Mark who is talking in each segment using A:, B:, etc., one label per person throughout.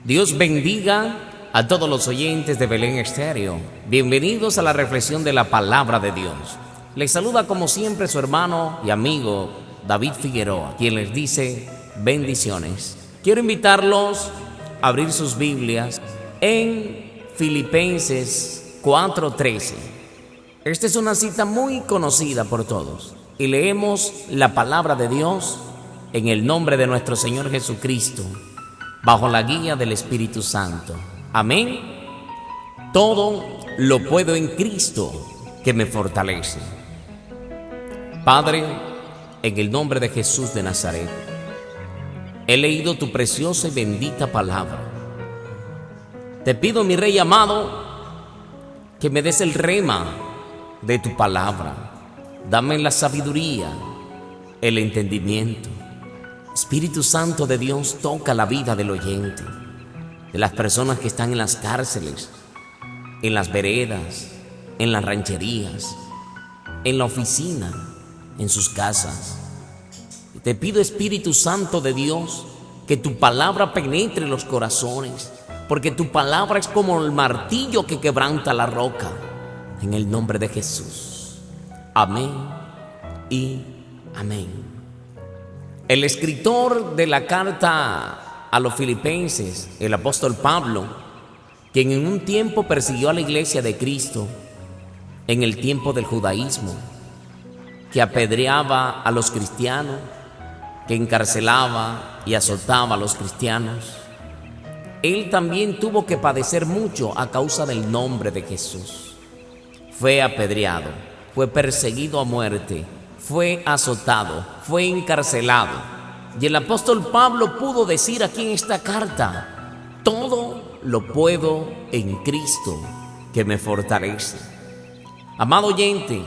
A: Dios bendiga a todos los oyentes de Belén Estéreo. Bienvenidos a la reflexión de la palabra de Dios. Les saluda como siempre su hermano y amigo David Figueroa, quien les dice bendiciones. Quiero invitarlos a abrir sus Biblias en Filipenses 4:13. Esta es una cita muy conocida por todos y leemos la palabra de Dios en el nombre de nuestro Señor Jesucristo, bajo la guía del Espíritu Santo. Amén. Todo lo puedo en Cristo que me fortalece. Padre, en el nombre de Jesús de Nazaret, he leído tu preciosa y bendita palabra. Te pido, mi Rey amado, que me des el rema de tu palabra. Dame la sabiduría, el entendimiento. Espíritu Santo de Dios, toca la vida del oyente, de las personas que están en las cárceles, en las veredas, en las rancherías, en la oficina, en sus casas. Te pido, Espíritu Santo de Dios, que tu palabra penetre los corazones, porque tu palabra es como el martillo que quebranta la roca. En el nombre de Jesús. Amén y amén. El escritor de la carta a los Filipenses, el apóstol Pablo, quien en un tiempo persiguió a la iglesia de Cristo, en el tiempo del judaísmo, que apedreaba a los cristianos, que encarcelaba y azotaba a los cristianos, él también tuvo que padecer mucho a causa del nombre de Jesús. Fue apedreado, fue perseguido a muerte, fue azotado, fue encarcelado. Y el apóstol Pablo pudo decir aquí en esta carta: todo lo puedo en Cristo que me fortalece. Amado oyente,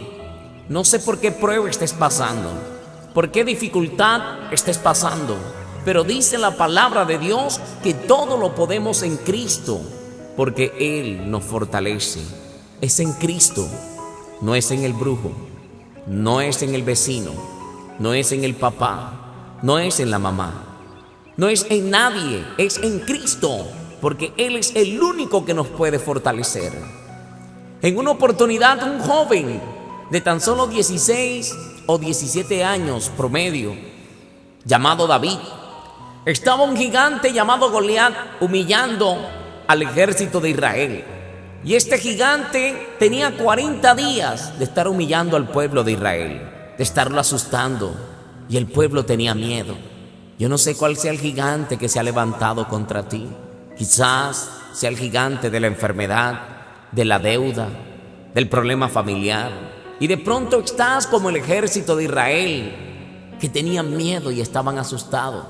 A: no sé por qué prueba estés pasando, por qué dificultad estés pasando, pero dice la palabra de Dios que todo lo podemos en Cristo, porque Él nos fortalece. Es en Cristo, no es en el brujo, no es en el vecino, no es en el papá, no es en la mamá, no es en nadie, es en Cristo, porque Él es el único que nos puede fortalecer. En una oportunidad, un joven de tan solo 16 o 17 años promedio, llamado David, estaba un gigante llamado Goliat humillando al ejército de Israel. Y este gigante tenía 40 días de estar humillando al pueblo de Israel, de estarlo asustando, y el pueblo tenía miedo. Yo no sé cuál sea el gigante que se ha levantado contra ti. Quizás sea el gigante de la enfermedad, de la deuda, del problema familiar. Y de pronto estás como el ejército de Israel, que tenían miedo y estaban asustados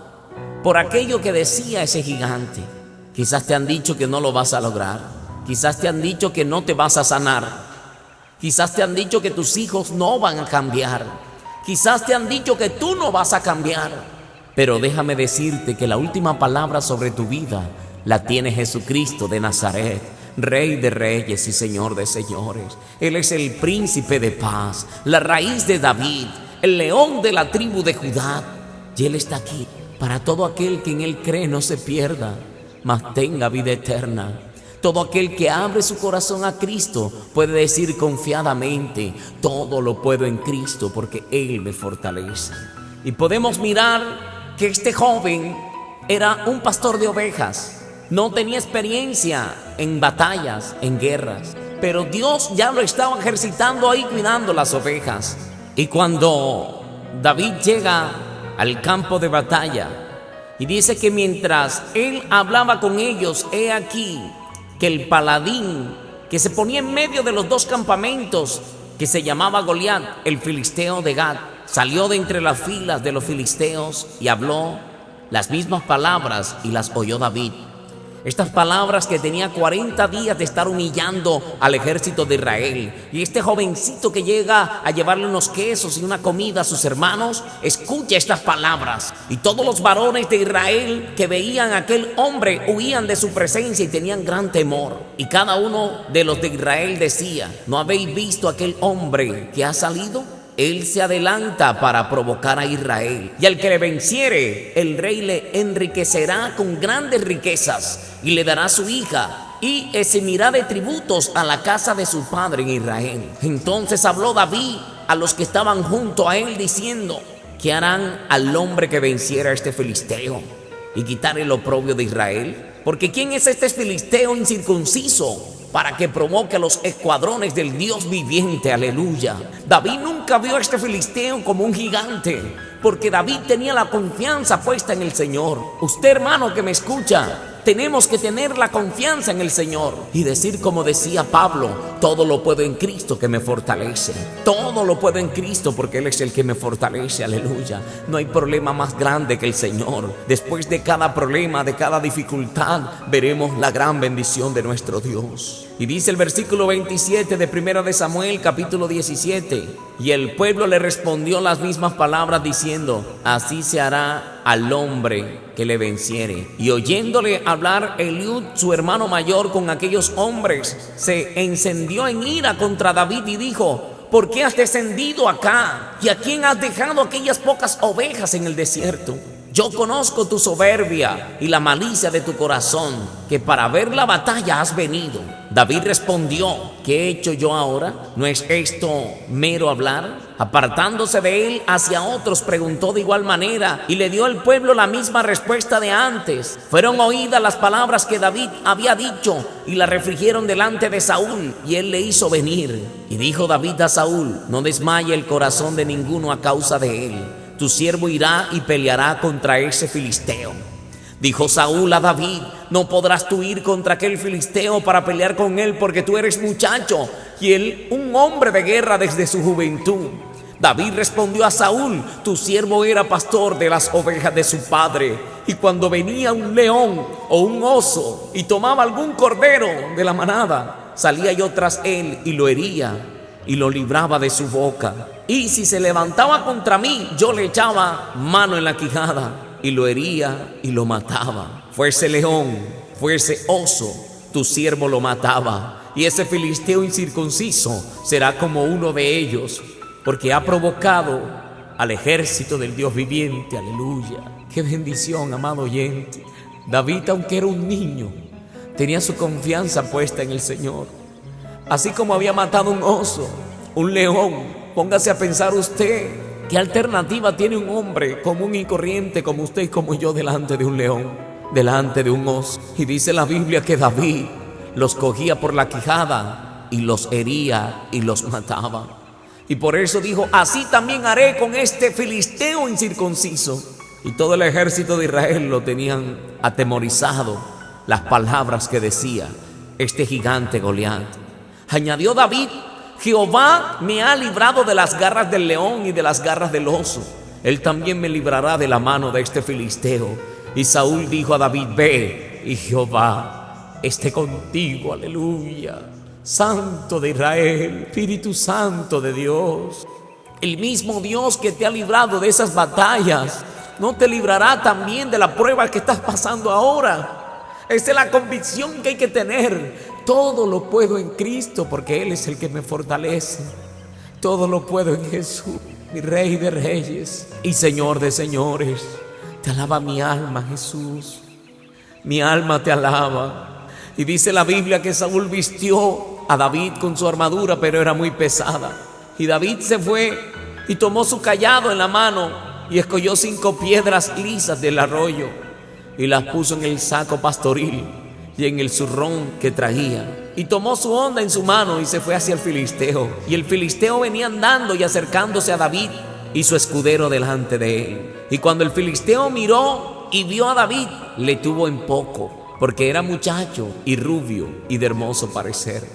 A: por aquello que decía ese gigante. Quizás te han dicho que no lo vas a lograr. Quizás te han dicho que no te vas a sanar. Quizás te han dicho que tus hijos no van a cambiar. Quizás te han dicho que tú no vas a cambiar. Pero déjame decirte que la última palabra sobre tu vida la tiene Jesucristo de Nazaret, Rey de reyes y Señor de señores. Él es el príncipe de paz, la raíz de David, el león de la tribu de Judá. Y Él está aquí para todo aquel que en Él cree no se pierda, mas tenga vida eterna. Todo aquel que abre su corazón a Cristo puede decir confiadamente: todo lo puedo en Cristo porque Él me fortalece. Y podemos mirar que este joven era un pastor de ovejas. No tenía experiencia en batallas, en guerras, pero Dios ya lo estaba ejercitando ahí cuidando las ovejas. Y cuando David llega al campo de batalla, y dice que mientras él hablaba con ellos, he aquí que el paladín que se ponía en medio de los dos campamentos, que se llamaba Goliat, el filisteo de Gat, salió de entre las filas de los filisteos y habló las mismas palabras y las oyó David. Estas palabras que tenía 40 días de estar humillando al ejército de Israel. Y este jovencito que llega a llevarle unos quesos y una comida a sus hermanos, escucha estas palabras. Y todos los varones de Israel que veían a aquel hombre huían de su presencia y tenían gran temor. Y cada uno de los de Israel decía: ¿no habéis visto aquel hombre que ha salido? Él se adelanta para provocar a Israel, y al que le venciere, el rey le enriquecerá con grandes riquezas, y le dará su hija, y eximirá de tributos a la casa de su padre en Israel. Entonces habló David a los que estaban junto a él, diciendo: ¿qué harán al hombre que venciera a este filisteo y quitare el oprobio de Israel? Porque ¿quién es este filisteo incircunciso para que provoque a los escuadrones del Dios viviente? Aleluya. David nunca vio a este filisteo como un gigante, porque David tenía la confianza puesta en el Señor. Usted, hermano que me escucha, tenemos que tener la confianza en el Señor y decir como decía Pablo: todo lo puedo en Cristo que me fortalece. Todo lo puedo en Cristo porque Él es el que me fortalece. Aleluya. No hay problema más grande que el Señor. Después de cada problema, de cada dificultad, veremos la gran bendición de nuestro Dios. Y dice el versículo 27 de 1 de Samuel capítulo 17: y el pueblo le respondió las mismas palabras diciendo: así se hará al hombre que le venciere. Y oyéndole hablar Eliud, su hermano mayor, con aquellos hombres, se encendió en ira contra David y dijo: ¿por qué has descendido acá? ¿Y a quién has dejado aquellas pocas ovejas en el desierto? Yo conozco tu soberbia y la malicia de tu corazón, que para ver la batalla has venido. David respondió: ¿qué he hecho yo ahora? ¿No es esto mero hablar? Apartándose de él hacia otros, preguntó de igual manera, y le dio al pueblo la misma respuesta de antes. Fueron oídas las palabras que David había dicho, y las refirieron delante de Saúl, y él le hizo venir. Y dijo David a Saúl: no desmaye el corazón de ninguno a causa de él. Tu siervo irá y peleará contra ese filisteo. Dijo Saúl a David: no podrás tú ir contra aquel filisteo para pelear con él, porque tú eres muchacho y él un hombre de guerra desde su juventud. David respondió a Saúl: tu siervo era pastor de las ovejas de su padre, y cuando venía un león o un oso y tomaba algún cordero de la manada, salía yo tras él y lo hería y lo libraba de su boca. Y si se levantaba contra mí, yo le echaba mano en la quijada y lo hería y lo mataba. Fuese león, fuese oso, tu siervo lo mataba. Y ese filisteo incircunciso será como uno de ellos, porque ha provocado al ejército del Dios viviente. Aleluya. Qué bendición, amado oyente. David, aunque era un niño, tenía su confianza puesta en el Señor. Así como había matado un oso, un león, póngase a pensar usted, ¿qué alternativa tiene un hombre común y corriente como usted y como yo delante de un león, delante de un oso? Y dice la Biblia que David los cogía por la quijada y los hería y los mataba. Y por eso dijo: así también haré con este filisteo incircunciso. Y todo el ejército de Israel lo tenían atemorizado las palabras que decía este gigante Goliat. Añadió David: Jehová me ha librado de las garras del león y de las garras del oso. Él también me librará de la mano de este filisteo. Y Saúl dijo a David: ve, y Jehová esté contigo. Aleluya. Santo de Israel, Espíritu Santo de Dios, el mismo Dios que te ha librado de esas batallas, ¿no te librará también de la prueba que estás pasando ahora? Esa es la convicción que hay que tener. Todo lo puedo en Cristo, porque Él es el que me fortalece. Todo lo puedo en Jesús, mi Rey de reyes y Señor de señores. Te alaba mi alma, Jesús. Mi alma te alaba. Y dice la Biblia que Saúl vistió a David con su armadura, pero era muy pesada. Y David se fue y tomó su cayado en la mano y escogió 5 piedras lisas del arroyo y las puso en el saco pastoril y en el zurrón que traía, y tomó su honda en su mano y se fue hacia el filisteo. Y el filisteo venía andando y acercándose a David y su escudero delante de él. Y cuando el filisteo miró y vio a David, le tuvo en poco, porque era muchacho y rubio y de hermoso parecer.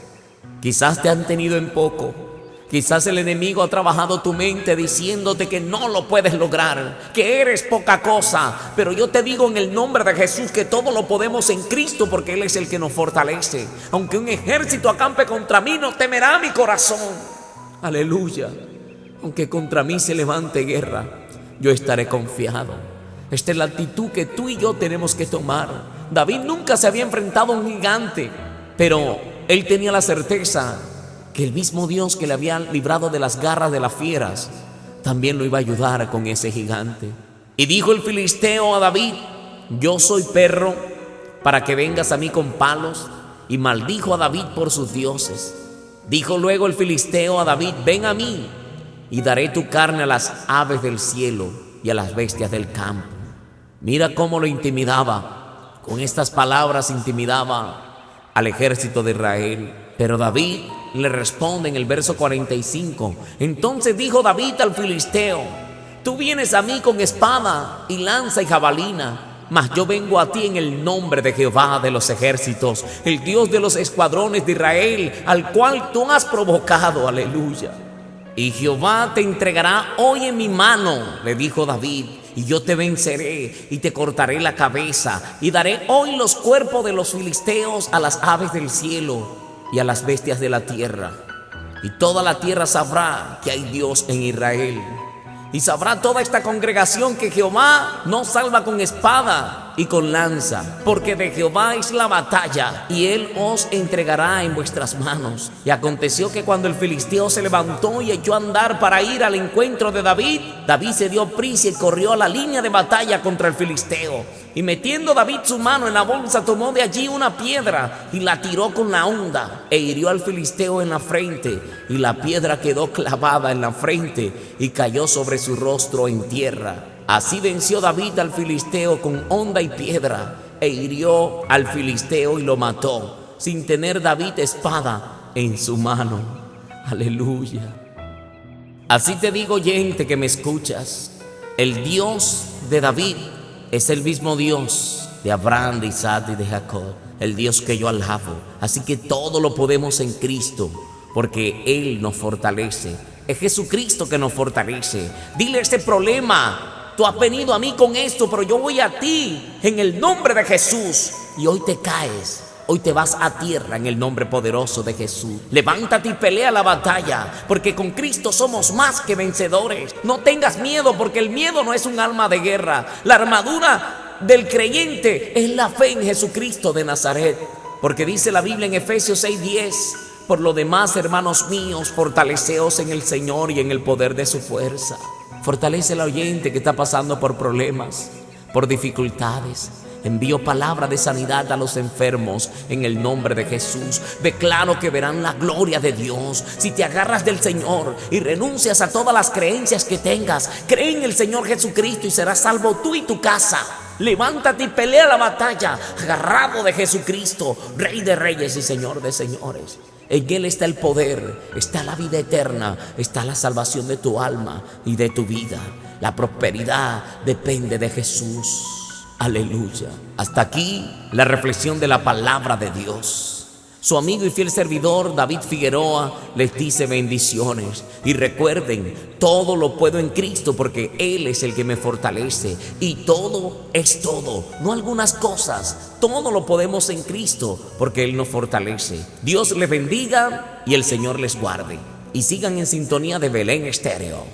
A: Quizás te han tenido en poco. Quizás el enemigo ha trabajado tu mente diciéndote que no lo puedes lograr, que eres poca cosa. Pero yo te digo en el nombre de Jesús que todo lo podemos en Cristo, porque Él es el que nos fortalece. Aunque un ejército acampe contra mí, no temerá mi corazón. Aleluya. Aunque contra mí se levante guerra, yo estaré confiado. Esta es la actitud que tú y yo tenemos que tomar. David nunca se había enfrentado a un gigante, pero él tenía la certeza que el mismo Dios que le había librado de las garras de las fieras, también lo iba a ayudar con ese gigante. Y dijo el filisteo a David: yo soy perro para que vengas a mí con palos. Y maldijo a David por sus dioses. Dijo luego el filisteo a David: ven a mí, y daré tu carne a las aves del cielo y a las bestias del campo. Mira cómo lo intimidaba. Con estas palabras intimidaba al ejército de Israel. Pero David le responde en el verso 45. Entonces dijo David al filisteo: tú vienes a mí con espada y lanza y jabalina, mas yo vengo a ti en el nombre de Jehová de los ejércitos, el Dios de los escuadrones de Israel, al cual tú has provocado. Aleluya. Y Jehová te entregará hoy en mi mano, le dijo David, y yo te venceré y te cortaré la cabeza, y daré hoy los cuerpos de los filisteos a las aves del cielo y a las bestias de la tierra. Y toda la tierra sabrá que hay Dios en Israel. Y sabrá toda esta congregación que Jehová no salva con espada y con lanza, porque de Jehová es la batalla, y él os entregará en vuestras manos. Y aconteció que cuando el filisteo se levantó y echó a andar para ir al encuentro de David, David se dio prisa y corrió a la línea de batalla contra el filisteo. Y metiendo David su mano en la bolsa, tomó de allí una piedra y la tiró con la honda, e hirió al filisteo en la frente, y la piedra quedó clavada en la frente y cayó sobre su rostro en tierra. Así venció David al filisteo con honda y piedra, e hirió al filisteo y lo mató, sin tener David espada en su mano. Aleluya. Así te digo, oyente que me escuchas, el Dios de David es el mismo Dios de Abraham, de Isaac y de Jacob, el Dios que yo alabo. Así que todo lo podemos en Cristo, porque Él nos fortalece. Es Jesucristo que nos fortalece. Dile ese problema: tú has venido a mí con esto, pero yo voy a ti en el nombre de Jesús. Y hoy te caes, hoy te vas a tierra en el nombre poderoso de Jesús. Levántate y pelea la batalla, porque con Cristo somos más que vencedores. No tengas miedo, porque el miedo no es un arma de guerra. La armadura del creyente es la fe en Jesucristo de Nazaret, porque dice la Biblia en Efesios 6:10: por lo demás, hermanos míos, fortaleceos en el Señor y en el poder de su fuerza. Fortalece al oyente que está pasando por problemas, por dificultades. Envío palabra de sanidad a los enfermos en el nombre de Jesús. Declaro que verán la gloria de Dios si te agarras del Señor y renuncias a todas las creencias que tengas. Cree en el Señor Jesucristo y serás salvo tú y tu casa. Levántate y pelea la batalla, agarrado de Jesucristo, Rey de reyes y Señor de señores. En Él está el poder, está la vida eterna, está la salvación de tu alma y de tu vida. La prosperidad depende de Jesús. Aleluya. Hasta aquí la reflexión de la palabra de Dios. Su amigo y fiel servidor David Figueroa les dice bendiciones. Y recuerden, todo lo puedo en Cristo, porque Él es el que me fortalece. Y todo es todo, no algunas cosas. Todo lo podemos en Cristo, porque Él nos fortalece. Dios les bendiga y el Señor les guarde. Y sigan en sintonía de Belén Estéreo.